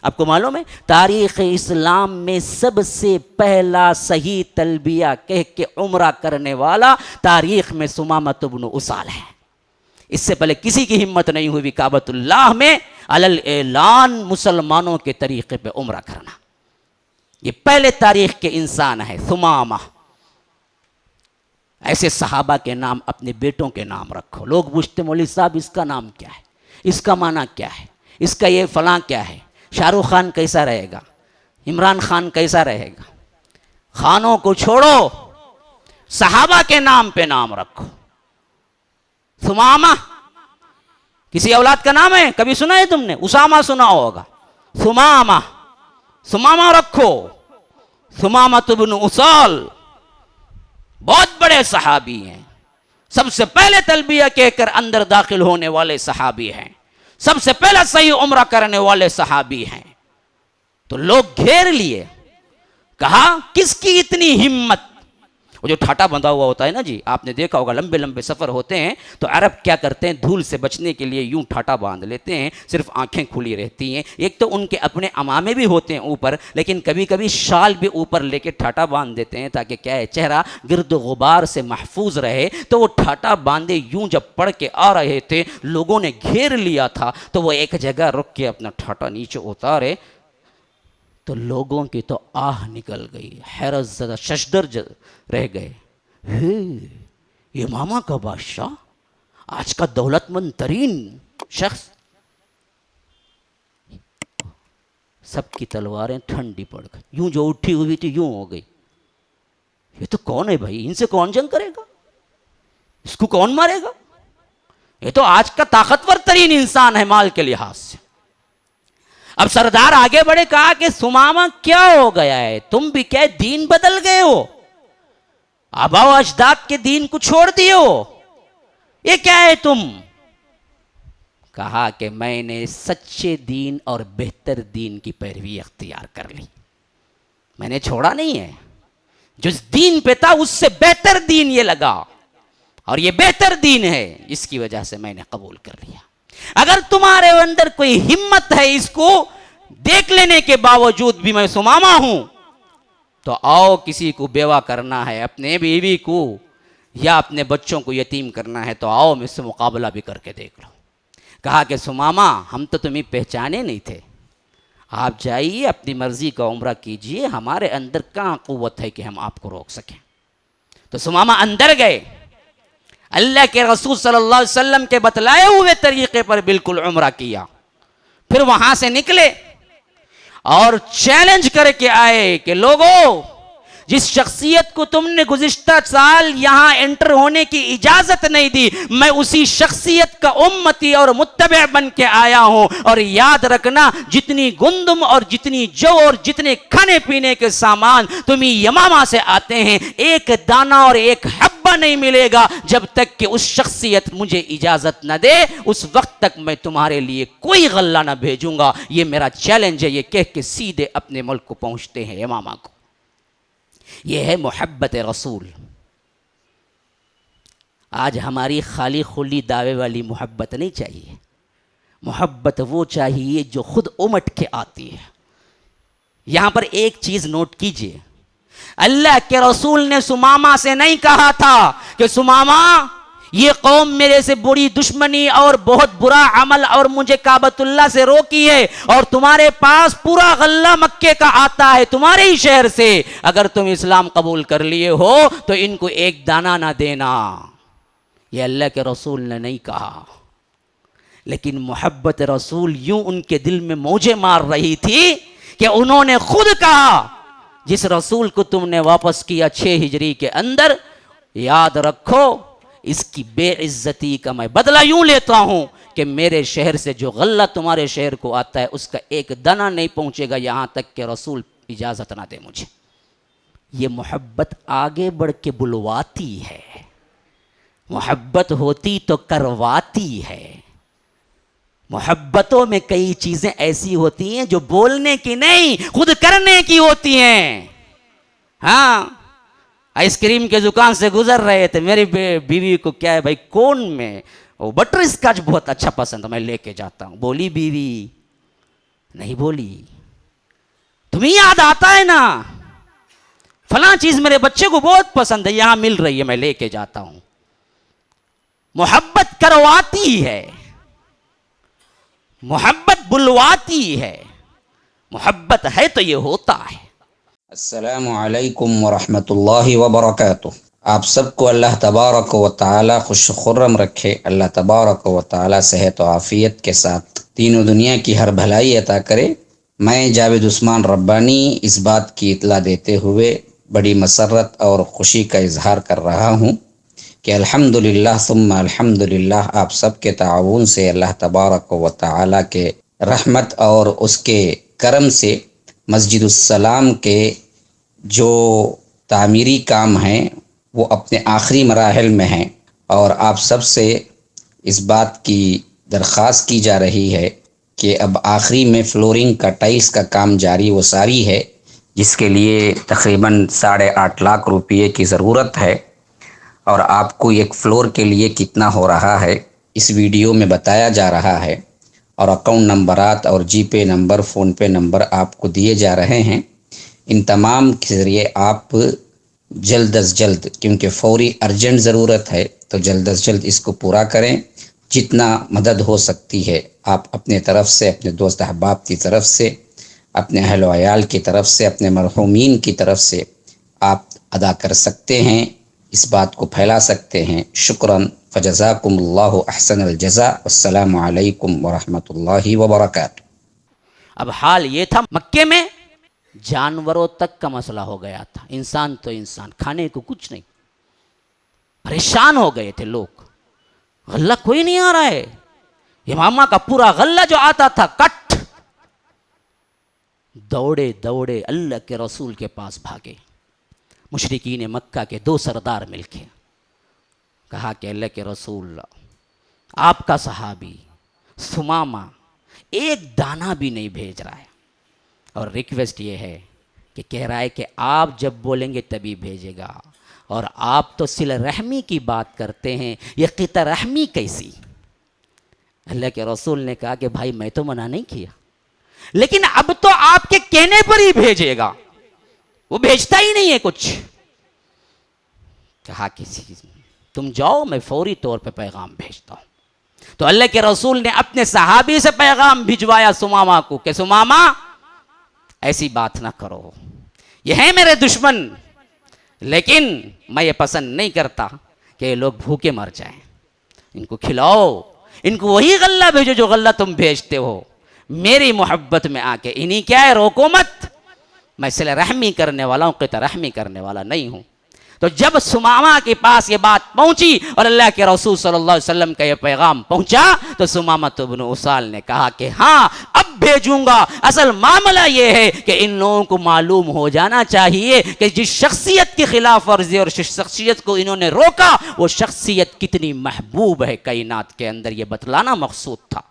آپ کو معلوم ہے تاریخ اسلام میں سب سے پہلا صحیح تلبیہ کہہ کے عمرہ کرنے والا تاریخ میں ثمامۃ بن اسال ہے. اس سے پہلے کسی کی ہمت نہیں ہوئی کعبۃ اللہ میں علل اعلان مسلمانوں کے طریقے پہ عمرہ کرنا. یہ پہلے تاریخ کے انسان ہے ثمامہ. ایسے صحابہ کے نام اپنے بیٹوں کے نام رکھو. لوگ پوچھتے مولوی صاحب اس کا نام کیا ہے, اس کا معنی کیا ہے, اس کا یہ فلاں کیا ہے, شاہ رخ خان کیسا رہے گا, عمران خان کیسا رہے گا. خانوں کو چھوڑو, صحابہ کے نام پہ نام رکھو. ثمامہ کسی اولاد کا نام ہے, کبھی سنا ہے تم نے؟ اسامہ سنا ہوگا. ثمامہ, ثمامہ رکھو. ثمامۃ بن اسال بہت بڑے صحابی ہیں. سب سے پہلے تلبیہ کہہ کر اندر داخل ہونے والے صحابی ہیں. سب سے پہلا صحیح عمرہ کرنے والے صحابی ہیں. تو لوگ گھیر لیے, کہا کس کی اتنی ہمت. وہ جو ٹھاٹا بندھا ہوا ہوتا ہے نا جی, آپ نے دیکھا ہوگا لمبے لمبے سفر ہوتے ہیں تو عرب کیا کرتے ہیں, دھول سے بچنے کے لیے یوں ٹھاٹا باندھ لیتے ہیں, صرف آنکھیں کھلی رہتی ہیں. ایک تو ان کے اپنے عمامے بھی ہوتے ہیں اوپر, لیکن کبھی کبھی شال بھی اوپر لے کے ٹھاٹا باندھ دیتے ہیں تاکہ کیا ہے چہرہ گرد و غبار سے محفوظ رہے. تو وہ ٹھاٹا باندھے یوں جب پڑھ کے آ رہے تھے, لوگوں نے گھیر لیا تھا, تو وہ ایک جگہ رک کے اپنا ٹھاٹا نیچے اتارے تو لوگوں کی تو آہ نکل گئی, حیرت زدہ ششدر رہ گئے. یہ ماما کا بادشاہ, آج کا دولت مند ترین شخص. سب کی تلواریں ٹھنڈی پڑ گئی, یوں جو اٹھی ہوئی تھی یوں ہو گئی. یہ تو کون ہے بھائی, ان سے کون جنگ کرے گا, اس کو کون مارے گا, یہ تو آج کا طاقتور ترین انسان ہے مال کے لحاظ سے. اب سردار آگے بڑھے, کہا کہ ثمامہ کیا ہو گیا ہے, تم بھی کیا دین بدل گئے ہو, آبا و اجداد کے دین کو چھوڑ دیے ہو, یہ کیا ہے تم. کہا کہ میں نے سچے دین اور بہتر دین کی پیروی اختیار کر لی, میں نے چھوڑا نہیں ہے. جس دین پہ تھا اس سے بہتر دین یہ لگا, اور یہ بہتر دین ہے, اس کی وجہ سے میں نے قبول کر لیا. اگر تمہارے اندر کوئی ہمت ہے اس کو دیکھ لینے کے باوجود بھی میں ثمامہ ہوں, تو آؤ کسی کو بیوہ کرنا ہے, اپنے بیوی کو یا اپنے بچوں کو یتیم کرنا ہے, تو آؤ مجھ سے مقابلہ بھی کر کے دیکھ لو. کہا کہ ثمامہ ہم تو تمہیں پہچانے نہیں تھے, آپ جائیے اپنی مرضی کا عمرہ کیجئے, ہمارے اندر کہاں قوت ہے کہ ہم آپ کو روک سکیں. تو ثمامہ اندر گئے, اللہ کے رسول صلی اللہ علیہ وسلم کے بتلائے ہوئے طریقے پر بالکل عمرہ کیا. پھر وہاں سے نکلے اور چیلنج کر کے آئے کہ لوگوں, جس شخصیت کو تم نے گزشتہ سال یہاں انٹر ہونے کی اجازت نہیں دی, میں اسی شخصیت کا امتی اور متبع بن کے آیا ہوں. اور یاد رکھنا, جتنی گندم اور جتنی جو اور جتنے کھانے پینے کے سامان تمہیں یمامہ سے آتے ہیں, ایک دانہ اور ایک حبہ نہیں ملے گا جب تک کہ اس شخصیت مجھے اجازت نہ دے. اس وقت تک میں تمہارے لیے کوئی غلہ نہ بھیجوں گا, یہ میرا چیلنج ہے. یہ کہہ کے سیدھے اپنے ملک کو پہنچتے ہیں یمامہ کو. یہ ہے محبت رسول. آج ہماری خالی خلی دعوے والی محبت نہیں چاہیے, محبت وہ چاہیے جو خود امٹ کے آتی ہے. یہاں پر ایک چیز نوٹ کیجئے, اللہ کے رسول نے ثمامہ سے نہیں کہا تھا کہ ثمامہ یہ قوم میرے سے بری دشمنی اور بہت برا عمل اور مجھے کعبۃ اللہ سے روکی ہے, اور تمہارے پاس پورا غلہ مکے کا آتا ہے تمہارے ہی شہر سے, اگر تم اسلام قبول کر لیے ہو تو ان کو ایک دانہ نہ دینا. یہ اللہ کے رسول نے نہیں کہا, لیکن محبت رسول یوں ان کے دل میں موجیں مار رہی تھی کہ انہوں نے خود کہا, جس رسول کو تم نے واپس کیا 6 ہجری کے اندر, یاد رکھو اس کی بے عزتی کا میں بدلہ یوں لیتا ہوں کہ میرے شہر سے جو غلہ تمہارے شہر کو آتا ہے اس کا ایک دانہ نہیں پہنچے گا یہاں تک کہ رسول اجازت نہ دے مجھے. یہ محبت آگے بڑھ کے بلواتی ہے, محبت ہوتی تو کرواتی ہے. محبتوں میں کئی چیزیں ایسی ہوتی ہیں جو بولنے کی نہیں خود کرنے کی ہوتی ہیں. ہاں, آئس کریم کے دکان سے گزر رہے تھے, میری بیوی کو کیا ہے بھائی کون میں وہ بٹر اسکاچ بہت اچھا پسند ہے, میں لے کے جاتا ہوں. بولی بیوی نہیں بولی. تمہیں یاد آتا ہے نا فلاں چیز میرے بچے کو بہت پسند ہے, یہاں مل رہی ہے, میں لے کے جاتا ہوں. محبت کرواتی ہے, محبت بلواتی ہے, محبت ہے تو یہ ہوتا ہے. السلام علیکم ورحمۃ اللہ وبرکاتہ. آپ سب کو اللہ تبارک و تعالی خوش خرم رکھے. اللہ تبارک و تعالی صحت و عافیت کے ساتھ دین و دنیا کی ہر بھلائی عطا کرے. میں جاوید عثمان ربانی اس بات کی اطلاع دیتے ہوئے بڑی مسرت اور خوشی کا اظہار کر رہا ہوں کہ الحمدللہ ثم الحمدللہ آپ سب کے تعاون سے اللہ تبارک و تعالی کے رحمت اور اس کے کرم سے مسجد السلام کے جو تعمیری کام ہیں وہ اپنے آخری مراحل میں ہیں، اور آپ سب سے اس بات کی درخواست کی جا رہی ہے کہ اب آخری میں فلورنگ کا ٹائلس کا کام جاری و ساری ہے، جس کے لیے تقریباً 8.5 لاکھ روپئے کی ضرورت ہے. اور آپ کو ایک فلور کے لیے کتنا ہو رہا ہے اس ویڈیو میں بتایا جا رہا ہے، اور اکاؤنٹ نمبرات اور جی پے نمبر، فون پے نمبر آپ کو دیے جا رہے ہیں. ان تمام کے ذریعے آپ جلد از جلد، کیونکہ فوری ارجنٹ ضرورت ہے، تو جلد از جلد اس کو پورا کریں. جتنا مدد ہو سکتی ہے آپ اپنے طرف سے، اپنے دوست احباب کی طرف سے، اپنے اہل و عیال کی طرف سے، اپنے مرحومین کی طرف سے آپ ادا کر سکتے ہیں، اس بات کو پھیلا سکتے ہیں. شکراً، فجزاکم اللہ احسن الجزاء. السلام علیکم ورحمۃ اللہ وبرکاتہ. اب حال یہ تھا مکے میں جانوروں تک کا مسئلہ ہو گیا تھا. انسان تو انسان، کھانے کو کچھ نہیں. پریشان ہو گئے تھے لوگ. غلہ کوئی نہیں آ رہا ہے. یمامہ کا پورا غلہ جو آتا تھا کٹ. دوڑے دوڑے اللہ کے رسول کے پاس بھاگے. مشرکین مکہ کے 2 سردار مل کے کہا کہ اللہ کے رسول، آپ کا صحابی ثمامہ ایک دانہ بھی نہیں بھیج رہا ہے، اور ریکویسٹ یہ ہے کہ کہہ رہا ہے کہ آپ جب بولیں گے تبھی بھیجے گا، اور آپ تو صلہ رحمی کی بات کرتے ہیں، یہ قطع رحمی کیسی؟ اللہ کے رسول نے کہا کہ بھائی میں تو منع نہیں کیا، لیکن اب تو آپ کے کہنے پر ہی بھیجے گا. وہ بھیجتا ہی نہیں ہے کچھ. کہا کسی تم جاؤ، میں فوری طور پہ پیغام بھیجتا ہوں. تو اللہ کے رسول نے اپنے صحابی سے پیغام بھجوایا ثمامہ کو کہ ثمامہ ایسی بات نہ کرو، یہ ہیں میرے دشمن، لیکن میں یہ پسند نہیں کرتا کہ یہ لوگ بھوکے مر جائیں. ان کو کھلاؤ، ان کو وہی غلہ بھیجو جو غلہ تم بھیجتے ہو. میری محبت میں آ کے انہیں کیا ہے، روکو مت. میں صلہ رحمی کرنے والا ہوں، قطع رحمی کرنے والا نہیں ہوں. تو جب ثمامہ کے پاس یہ بات پہنچی اور اللہ کے رسول صلی اللہ علیہ وسلم کا یہ پیغام پہنچا، تو ثمامہ بن اسال نے کہا کہ ہاں اب بھیجوں گا. اصل معاملہ یہ ہے کہ ان لوگوں کو معلوم ہو جانا چاہیے کہ جس شخصیت کی خلاف ورزی اور جس شخصیت کو انہوں نے روکا، وہ شخصیت کتنی محبوب ہے کائنات کے اندر. یہ بتلانا مقصود تھا.